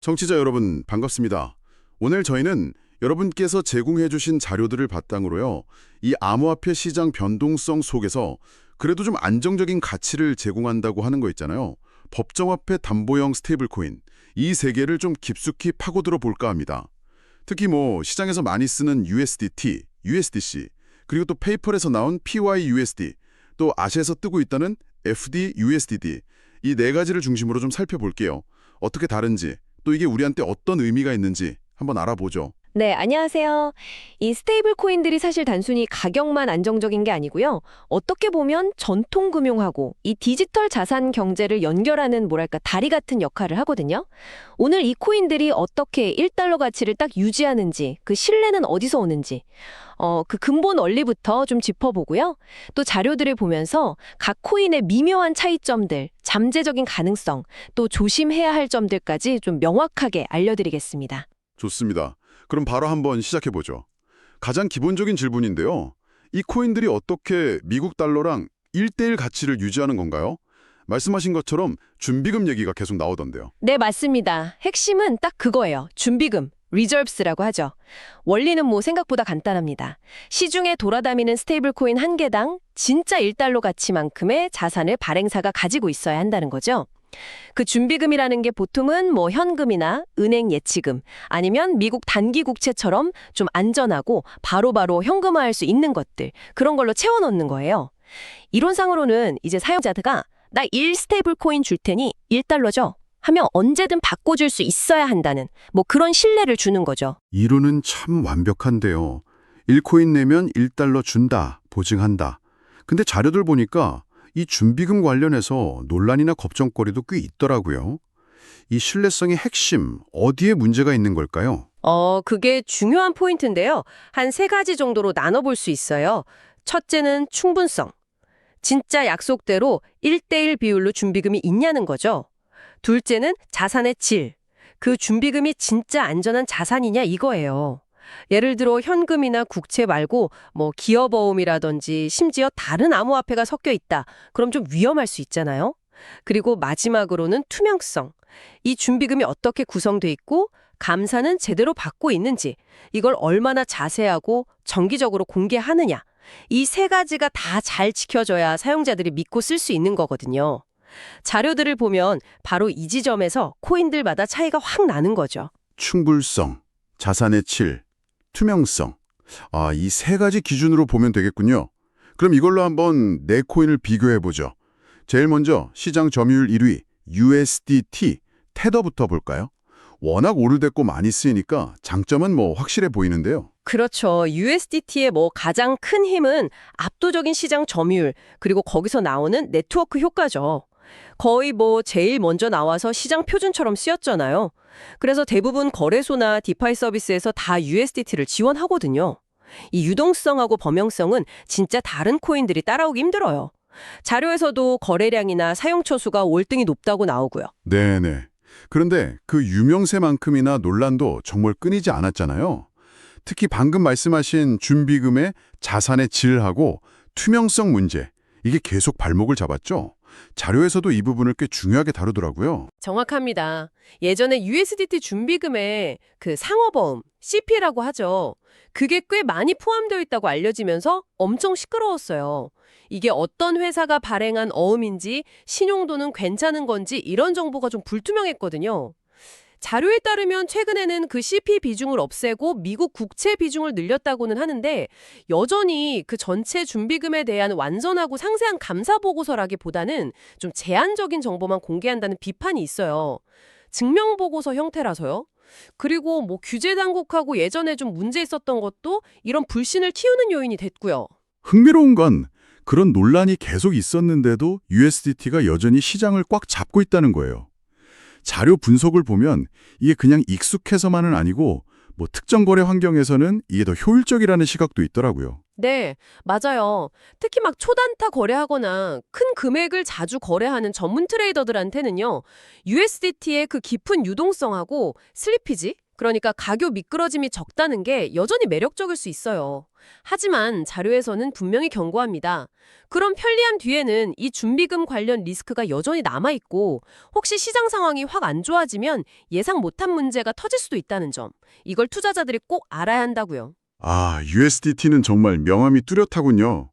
청취자 여러분, 반갑습니다. 오늘 저희는 여러분께서 제공해 주신 자료들을 바탕으로요. 이 암호화폐 시장 변동성 속에서 그래도 좀 안정적인 가치를 제공한다고 하는 거 있잖아요. 법정화폐 담보형 스테이블코인, 이 세계를 좀 깊숙이 파고들어 볼까 합니다. 특히 시장에서 많이 쓰는 USDT, USDC, 그리고 또 페이펄에서 나온 PYUSD, 또 아시아에서 뜨고 있다는 FDUSDD, 이 네 가지를 중심으로 좀 살펴볼게요. 어떻게 다른지, 또 이게 우리한테 어떤 의미가 있는지 한번 알아보죠. 네, 안녕하세요. 이 스테이블 코인들이 사실 단순히 가격만 안정적인 게 아니고요. 어떻게 보면 전통 금융하고 이 디지털 자산 경제를 연결하는 뭐랄까 다리 같은 역할을 하거든요. 오늘 이 코인들이 어떻게 1달러 가치를 딱 유지하는지, 그 신뢰는 어디서 오는지, 그 근본 원리부터 좀 짚어보고요. 또 자료들을 보면서 각 코인의 미묘한 차이점들, 잠재적인 가능성, 또 조심해야 할 점들까지 좀 명확하게 알려드리겠습니다. 좋습니다. 그럼 바로 한번 시작해보죠. 가장 기본적인 질문인데요. 이 코인들이 어떻게 미국 달러랑 1대1 가치를 유지하는 건가요? 말씀하신 것처럼 준비금 얘기가 계속 나오던데요. 네, 맞습니다. 핵심은 딱 그거예요. 준비금, reserves라고 하죠. 원리는 생각보다 간단합니다. 시중에 돌아다니는 스테이블 코인 한 개당 진짜 1달러 가치만큼의 자산을 발행사가 가지고 있어야 한다는 거죠. 그 준비금이라는 게 보통은 현금이나 은행 예치금 아니면 미국 단기 국채처럼 좀 안전하고 바로바로 현금화할 수 있는 것들, 그런 걸로 채워넣는 거예요. 이론상으로는 이제 사용자가 나 1 스테이블 코인 줄 테니 1달러죠 하면 언제든 바꿔줄 수 있어야 한다는 그런 신뢰를 주는 거죠. 이론은 참 완벽한데요. 1코인 내면 1달러 준다, 보증한다. 근데 자료들 보니까 이 준비금 관련해서 논란이나 걱정거리도 꽤 있더라고요. 이 신뢰성의 핵심, 어디에 문제가 있는 걸까요? 그게 중요한 포인트인데요. 한 세 가지 정도로 나눠볼 수 있어요. 첫째는 충분성. 진짜 약속대로 1대1 비율로 준비금이 있냐는 거죠. 둘째는 자산의 질. 그 준비금이 진짜 안전한 자산이냐 이거예요. 예를 들어 현금이나 국채 말고 기업어음이라든지 심지어 다른 암호화폐가 섞여 있다. 그럼 좀 위험할 수 있잖아요. 그리고 마지막으로는 투명성. 이 준비금이 어떻게 구성돼 있고 감사는 제대로 받고 있는지, 이걸 얼마나 자세하고 정기적으로 공개하느냐. 이 세 가지가 다 잘 지켜져야 사용자들이 믿고 쓸 수 있는 거거든요. 자료들을 보면 바로 이 지점에서 코인들마다 차이가 확 나는 거죠. 충분성, 자산의 질, 투명성. 이 세 가지 기준으로 보면 되겠군요. 그럼 이걸로 한번 네 코인을 비교해보죠. 제일 먼저 시장 점유율 1위 USDT, 테더부터 볼까요? 워낙 오래됐고 많이 쓰이니까 장점은 확실해 보이는데요. 그렇죠. USDT의 가장 큰 힘은 압도적인 시장 점유율, 그리고 거기서 나오는 네트워크 효과죠. 거의 제일 먼저 나와서 시장 표준처럼 쓰였잖아요. 그래서 대부분 거래소나 디파이 서비스에서 다 USDT를 지원하거든요. 이 유동성하고 범용성은 진짜 다른 코인들이 따라오기 힘들어요. 자료에서도 거래량이나 사용처 수가 월등히 높다고 나오고요. 네네. 그런데 그 유명세만큼이나 논란도 정말 끊이지 않았잖아요. 특히 방금 말씀하신 준비금의 자산의 질하고 투명성 문제, 이게 계속 발목을 잡았죠. 자료에서도 이 부분을 꽤 중요하게 다루더라고요. 정확합니다. 예전에 USDT 준비금에 그 상호보험, CP라고 하죠. 그게 꽤 많이 포함되어 있다고 알려지면서 엄청 시끄러웠어요. 이게 어떤 회사가 발행한 어음인지, 신용도는 괜찮은 건지 이런 정보가 좀 불투명했거든요. 자료에 따르면 최근에는 그 CP 비중을 없애고 미국 국채 비중을 늘렸다고는 하는데, 여전히 그 전체 준비금에 대한 완전하고 상세한 감사 보고서라기보다는 좀 제한적인 정보만 공개한다는 비판이 있어요. 증명보고서 형태라서요. 그리고 규제 당국하고 예전에 좀 문제 있었던 것도 이런 불신을 키우는 요인이 됐고요. 흥미로운 건 그런 논란이 계속 있었는데도 USDT가 여전히 시장을 꽉 잡고 있다는 거예요. 자료 분석을 보면 이게 그냥 익숙해서만은 아니고 특정 거래 환경에서는 이게 더 효율적이라는 시각도 있더라고요. 네, 맞아요. 특히 초단타 거래하거나 큰 금액을 자주 거래하는 전문 트레이더들한테는요, USDT의 그 깊은 유동성하고 슬리피지, 그러니까 가격 미끄러짐이 적다는 게 여전히 매력적일 수 있어요. 하지만 자료에서는 분명히 경고합니다. 그런 편리함 뒤에는 이 준비금 관련 리스크가 여전히 남아있고 혹시 시장 상황이 확 안 좋아지면 예상 못한 문제가 터질 수도 있다는 점. 이걸 투자자들이 꼭 알아야 한다고요. 아, USDT는 정말 명암이 뚜렷하군요.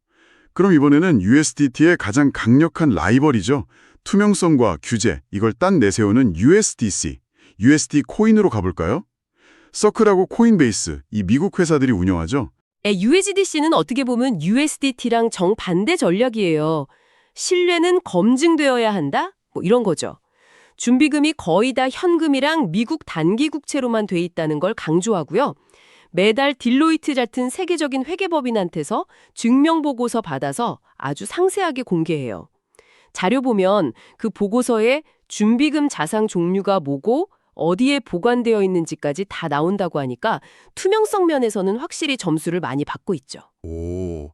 그럼 이번에는 USDT의 가장 강력한 라이벌이죠. 투명성과 규제, 이걸 딴 내세우는 USDC, USD 코인으로 가볼까요? 서클하고 코인베이스, 이 미국 회사들이 운영하죠. USDC는 어떻게 보면 USDT랑 정반대 전략이에요. 신뢰는 검증되어야 한다? 뭐 이런 거죠. 준비금이 거의 다 현금이랑 미국 단기 국채로만 돼 있다는 걸 강조하고요. 매달 딜로이트 같은 세계적인 회계법인한테서 증명보고서 받아서 아주 상세하게 공개해요. 자료 보면 그 보고서에 준비금 자산 종류가 뭐고 어디에 보관되어 있는지까지 다 나온다고 하니까 투명성 면에서는 확실히 점수를 많이 받고 있죠. 오,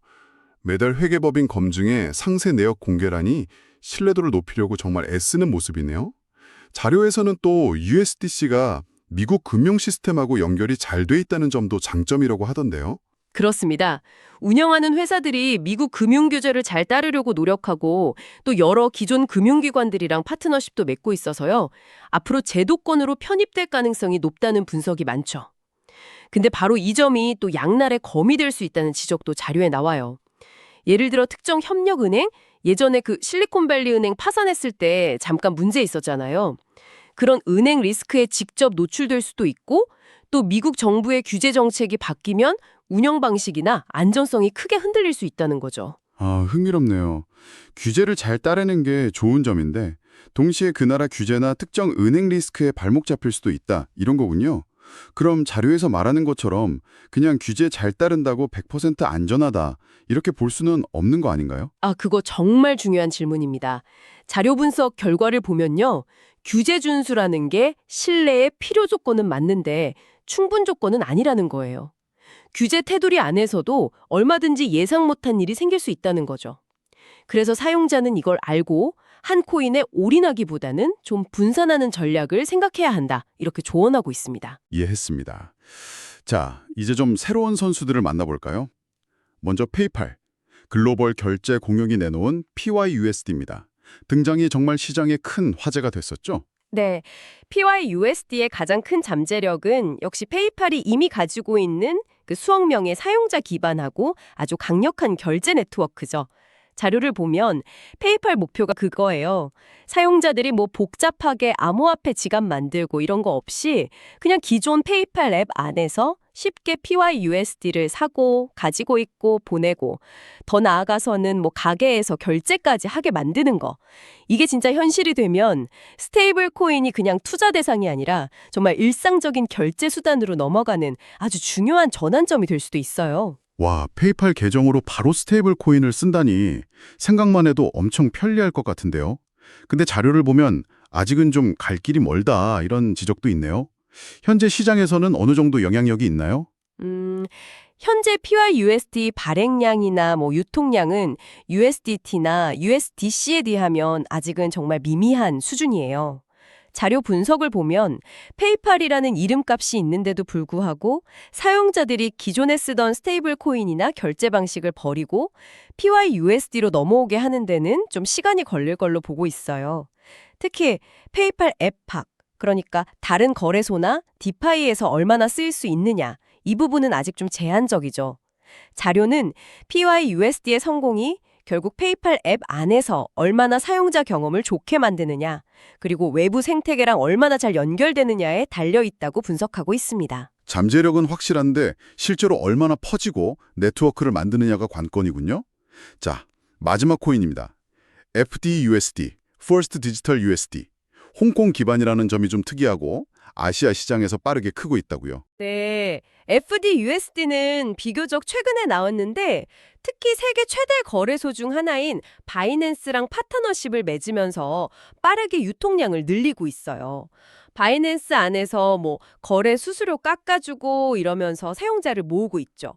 매달 회계법인 검증에 상세 내역 공개라니 신뢰도를 높이려고 정말 애쓰는 모습이네요. 자료에서는 또 USDC가 미국 금융 시스템하고 연결이 잘 돼 있다는 점도 장점이라고 하던데요. 그렇습니다. 운영하는 회사들이 미국 금융 규제를 잘 따르려고 노력하고 또 여러 기존 금융기관들이랑 파트너십도 맺고 있어서요. 앞으로 제도권으로 편입될 가능성이 높다는 분석이 많죠. 근데 바로 이 점이 또 양날의 검이 될 수 있다는 지적도 자료에 나와요. 예를 들어 특정 협력은행, 예전에 그 실리콘밸리 은행 파산했을 때 잠깐 문제 있었잖아요. 그런 은행 리스크에 직접 노출될 수도 있고 또 미국 정부의 규제 정책이 바뀌면 운영 방식이나 안전성이 크게 흔들릴 수 있다는 거죠. 아, 흥미롭네요. 규제를 잘 따르는 게 좋은 점인데 동시에 그 나라 규제나 특정 은행 리스크에 발목 잡힐 수도 있다, 이런 거군요. 그럼 자료에서 말하는 것처럼 그냥 규제 잘 따른다고 100% 안전하다, 이렇게 볼 수는 없는 거 아닌가요? 그거 정말 중요한 질문입니다. 자료 분석 결과를 보면요. 규제 준수라는 게 신뢰의 필요 조건은 맞는데 충분 조건은 아니라는 거예요. 규제 테두리 안에서도 얼마든지 예상 못한 일이 생길 수 있다는 거죠. 그래서 사용자는 이걸 알고 한 코인에 올인하기보다는 좀 분산하는 전략을 생각해야 한다. 이렇게 조언하고 있습니다. 이해했습니다. 자, 이제 좀 새로운 선수들을 만나볼까요? 먼저 페이팔, 글로벌 결제 공용이 내놓은 PYUSD입니다. 등장이 정말 시장에 큰 화제가 됐었죠? 네, PYUSD의 가장 큰 잠재력은 역시 페이팔이 이미 가지고 있는 그 수억 명의 사용자 기반하고 아주 강력한 결제 네트워크죠. 자료를 보면 페이팔 목표가 그거예요. 사용자들이 뭐 복잡하게 암호화폐 지갑 만들고 이런 거 없이 그냥 기존 페이팔 앱 안에서 쉽게 PYUSD를 사고 가지고 있고 보내고 더 나아가서는 뭐 가게에서 결제까지 하게 만드는 거. 이게 진짜 현실이 되면 스테이블 코인이 그냥 투자 대상이 아니라 정말 일상적인 결제 수단으로 넘어가는 아주 중요한 전환점이 될 수도 있어요. 와, 페이팔 계정으로 바로 스테이블 코인을 쓴다니 생각만 해도 엄청 편리할 것 같은데요. 근데 자료를 보면 아직은 좀 갈 길이 멀다, 이런 지적도 있네요. 현재 시장에서는 어느 정도 영향력이 있나요? 현재 PYUSD 발행량이나 뭐 유통량은 USDT나 USDC에 비하면 아직은 정말 미미한 수준이에요. 자료 분석을 보면 페이팔이라는 이름값이 있는데도 불구하고 사용자들이 기존에 쓰던 스테이블 코인이나 결제 방식을 버리고 PYUSD로 넘어오게 하는 데는 좀 시간이 걸릴 걸로 보고 있어요. 특히 페이팔 앱팍, 그러니까 다른 거래소나 디파이에서 얼마나 쓰일 수 있느냐, 이 부분은 아직 좀 제한적이죠. 자료는 PYUSD의 성공이 결국 페이팔 앱 안에서 얼마나 사용자 경험을 좋게 만드느냐, 그리고 외부 생태계랑 얼마나 잘 연결되느냐에 달려있다고 분석하고 있습니다. 잠재력은 확실한데 실제로 얼마나 퍼지고 네트워크를 만드느냐가 관건이군요. 자, 마지막 코인입니다. FDUSD, First Digital USD. 홍콩 기반이라는 점이 좀 특이하고 아시아 시장에서 빠르게 크고 있다고요. 네, FDUSD는 비교적 최근에 나왔는데 특히 세계 최대 거래소 중 하나인 바이낸스랑 파트너십을 맺으면서 빠르게 유통량을 늘리고 있어요. 바이낸스 안에서 뭐 거래 수수료 깎아주고 이러면서 사용자를 모으고 있죠.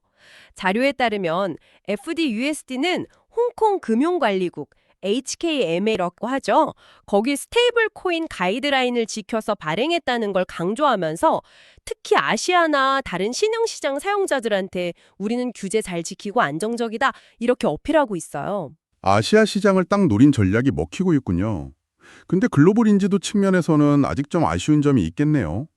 자료에 따르면 FDUSD는 홍콩 금융관리국 HKMA라고 하죠. 거기 스테이블 코인 가이드라인을 지켜서 발행했다는 걸 강조하면서 특히 아시아나 다른 신흥시장 사용자들한테 우리는 규제 잘 지키고 안정적이다 이렇게 어필하고 있어요. 아시아 시장을 딱 노린 전략이 먹히고 있군요. 근데 글로벌 인지도 측면에서는 아직 좀 아쉬운 점이 있겠네요.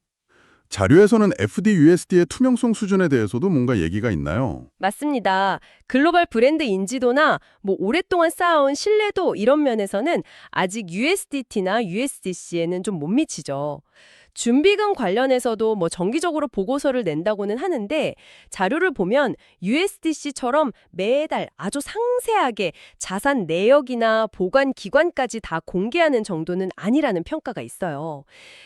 자료에서는 FDUSD의 투명성 수준에 대해서도 뭔가 얘기가 있나요? 맞습니다. 글로벌 브랜드 인지도나 오랫동안 쌓아온 신뢰도 이런 면에서는 아직 USDT나 USDC에는 좀 못 미치죠. 준비금 관련해서도 정기적으로 보고서를 낸다고는 하는데 자료를 보면 USDC처럼 매달 아주 상세하게 자산 내역이나 보관 기관까지 다 공개하는 정도는 아니라는 평가가 있어요.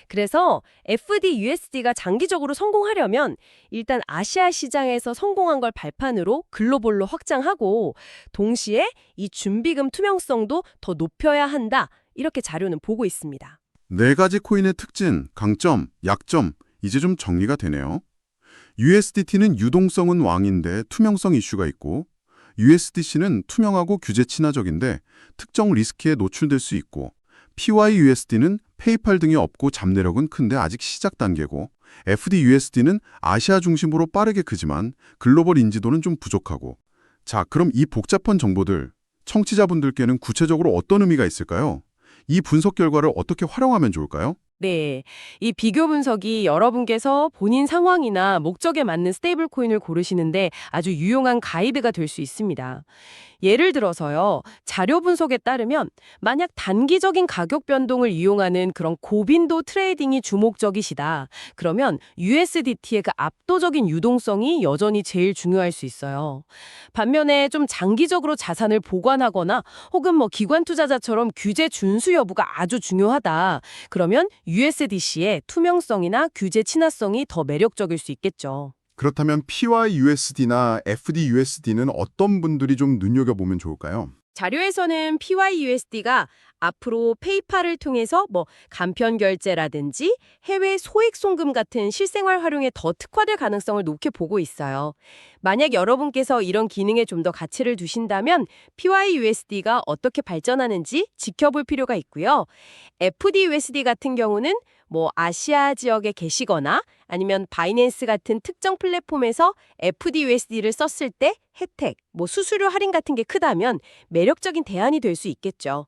그래서 FDUSD가 장기적으로 성공하려면 일단 아시아 시장에서 성공한 걸 발판으로 글로벌로 확장하고 동시에 이 준비금 투명성도 더 높여야 한다. 이렇게 자료는 보고 있습니다. 네 가지 코인의 특징, 강점, 약점, 이제 좀 정리가 되네요. USDT는 유동성은 왕인데 투명성 이슈가 있고, USDC는 투명하고 규제 친화적인데 특정 리스크에 노출될 수 있고, PYUSD는 페이팔 등이 없고 잠내력은 큰데 아직 시작 단계고, FDUSD는 아시아 중심으로 빠르게 크지만 글로벌 인지도는 좀 부족하고. 자, 그럼 이 복잡한 정보들, 청취자분들께는 구체적으로 어떤 의미가 있을까요? 이 분석 결과를 어떻게 활용하면 좋을까요? 네, 이 비교 분석이 여러분께서 본인 상황이나 목적에 맞는 스테이블 코인을 고르시는데 아주 유용한 가이드가 될 수 있습니다. 예를 들어서요, 자료 분석에 따르면 만약 단기적인 가격 변동을 이용하는 그런 고빈도 트레이딩이 주목적이시다. 그러면 USDT의 그 압도적인 유동성이 여전히 제일 중요할 수 있어요. 반면에 좀 장기적으로 자산을 보관하거나 혹은 기관 투자자처럼 규제 준수 여부가 아주 중요하다. 그러면 USDC의 투명성이나 규제 친화성이 더 매력적일 수 있겠죠. 그렇다면 PYUSD나 FDUSD는 어떤 분들이 좀 눈여겨보면 좋을까요? 자료에서는 PYUSD가 앞으로 페이팔을 통해서 간편 결제라든지 해외 소액 송금 같은 실생활 활용에 더 특화될 가능성을 높게 보고 있어요. 만약 여러분께서 이런 기능에 좀 더 가치를 두신다면 PYUSD가 어떻게 발전하는지 지켜볼 필요가 있고요. FDUSD 같은 경우는 아시아 지역에 계시거나 아니면 바이낸스 같은 특정 플랫폼에서 FDUSD를 썼을 때 혜택, 수수료 할인 같은 게 크다면 매력적인 대안이 될 수 있겠죠.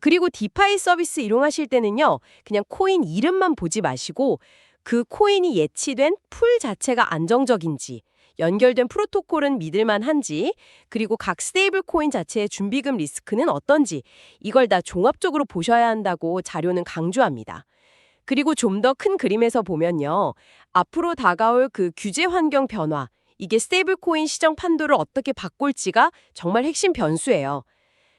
그리고 디파이 서비스 이용하실 때는요, 그냥 코인 이름만 보지 마시고 그 코인이 예치된 풀 자체가 안정적인지, 연결된 프로토콜은 믿을만한지, 그리고 각 스테이블 코인 자체의 준비금 리스크는 어떤지 이걸 다 종합적으로 보셔야 한다고 자료는 강조합니다. 그리고 좀 더 큰 그림에서 보면요. 앞으로 다가올 그 규제 환경 변화, 이게 스테이블 코인 시장 판도를 어떻게 바꿀지가 정말 핵심 변수예요.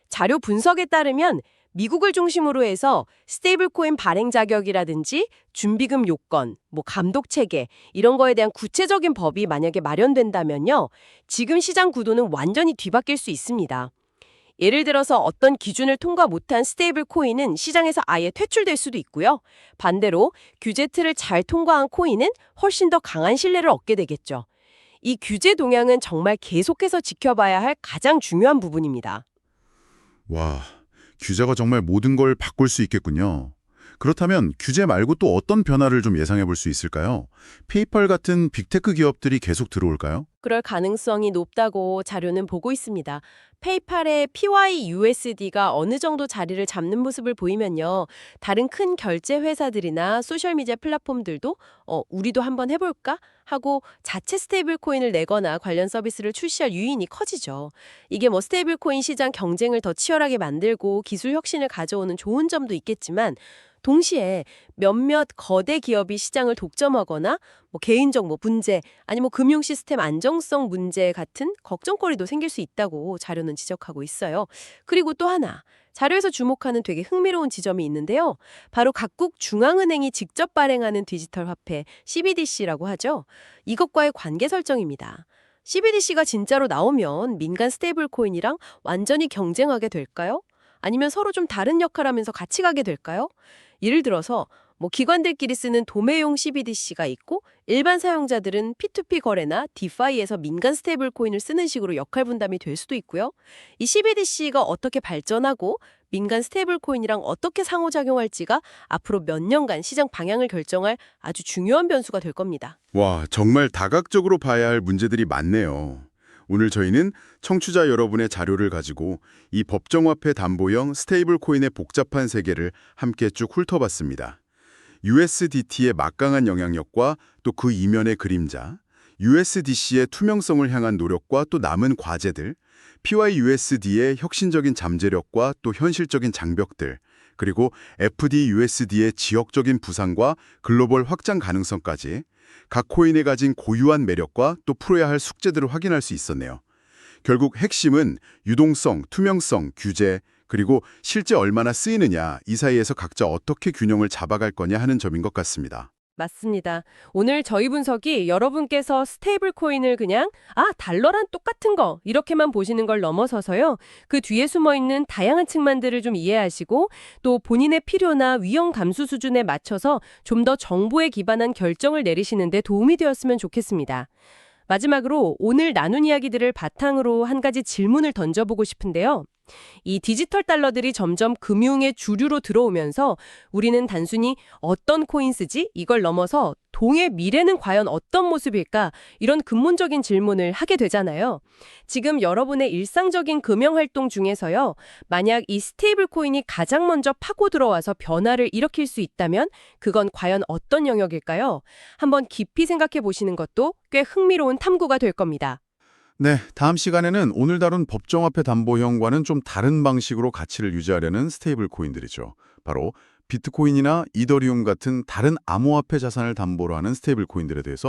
자료 분석에 따르면 미국을 중심으로 해서 스테이블 코인 발행 자격이라든지 준비금 요건, 감독 체계 이런 거에 대한 구체적인 법이 만약에 마련된다면요. 지금 시장 구도는 완전히 뒤바뀔 수 있습니다. 예를 들어서 어떤 기준을 통과 못한 스테이블 코인은 시장에서 아예 퇴출될 수도 있고요. 반대로 규제 틀을 잘 통과한 코인은 훨씬 더 강한 신뢰를 얻게 되겠죠. 이 규제 동향은 정말 계속해서 지켜봐야 할 가장 중요한 부분입니다. 와, 규제가 정말 모든 걸 바꿀 수 있겠군요. 그렇다면 규제 말고 또 어떤 변화를 좀 예상해 볼 수 있을까요? 페이팔 같은 빅테크 기업들이 계속 들어올까요? 그럴 가능성이 높다고 자료는 보고 있습니다. 페이팔의 PYUSD가 어느 정도 자리를 잡는 모습을 보이면요. 다른 큰 결제 회사들이나 소셜미디어 플랫폼들도 우리도 한번 해볼까? 하고 자체 스테이블 코인을 내거나 관련 서비스를 출시할 유인이 커지죠. 이게 스테이블 코인 시장 경쟁을 더 치열하게 만들고 기술 혁신을 가져오는 좋은 점도 있겠지만 동시에 몇몇 거대 기업이 시장을 독점하거나 개인적 분재 아니면 금융 시스템 안정성 문제 같은 걱정거리도 생길 수 있다고 자료는 지적하고 있어요. 그리고 또 하나, 자료에서 주목하는 되게 흥미로운 지점이 있는데요. 바로 각국 중앙은행이 직접 발행하는 디지털 화폐 CBDC라고 하죠. 이것과의 관계 설정입니다. CBDC가 진짜로 나오면 민간 스테이블 코인이랑 완전히 경쟁하게 될까요? 아니면 서로 좀 다른 역할을 하면서 같이 가게 될까요? 예를 들어서 뭐 기관들끼리 쓰는 도매용 CBDC가 있고 일반 사용자들은 P2P 거래나 디파이에서 민간 스테이블 코인을 쓰는 식으로 역할 분담이 될 수도 있고요. 이 CBDC가 어떻게 발전하고 민간 스테이블 코인이랑 어떻게 상호작용할지가 앞으로 몇 년간 시장 방향을 결정할 아주 중요한 변수가 될 겁니다. 와, 정말 다각적으로 봐야 할 문제들이 많네요. 오늘 저희는 청취자 여러분의 자료를 가지고 이 법정화폐 담보형 스테이블 코인의 복잡한 세계를 함께 쭉 훑어봤습니다. USDT의 막강한 영향력과 또 그 이면의 그림자, USDC의 투명성을 향한 노력과 또 남은 과제들, PYUSD의 혁신적인 잠재력과 또 현실적인 장벽들, 그리고 FDUSD의 지역적인 부상과 글로벌 확장 가능성까지 각 코인에 가진 고유한 매력과 또 풀어야 할 숙제들을 확인할 수 있었네요. 결국 핵심은 유동성, 투명성, 규제, 그리고 실제 얼마나 쓰이느냐, 이 사이에서 각자 어떻게 균형을 잡아갈 거냐 하는 점인 것 같습니다. 맞습니다. 오늘 저희 분석이 여러분께서 스테이블 코인을 그냥 달러랑 똑같은 거 이렇게만 보시는 걸 넘어서서요. 그 뒤에 숨어 있는 다양한 측면들을 좀 이해하시고 또 본인의 필요나 위험 감수 수준에 맞춰서 좀 더 정보에 기반한 결정을 내리시는 데 도움이 되었으면 좋겠습니다. 마지막으로 오늘 나눈 이야기들을 바탕으로 한 가지 질문을 던져보고 싶은데요. 이 디지털 달러들이 점점 금융의 주류로 들어오면서 우리는 단순히 어떤 코인 쓰지? 이걸 넘어서 동의 미래는 과연 어떤 모습일까? 이런 근본적인 질문을 하게 되잖아요. 지금 여러분의 일상적인 금융 활동 중에서요. 만약 이 스테이블 코인이 가장 먼저 파고 들어와서 변화를 일으킬 수 있다면 그건 과연 어떤 영역일까요? 한번 깊이 생각해 보시는 것도 꽤 흥미로운 탐구가 될 겁니다. 네, 다음 시간에는 오늘 다룬 법정화폐 담보형과는 좀 다른 방식으로 가치를 유지하려는 스테이블 코인들이죠. 바로 비트코인이나 이더리움 같은 다른 암호화폐 자산을 담보로 하는 스테이블 코인들에 대해서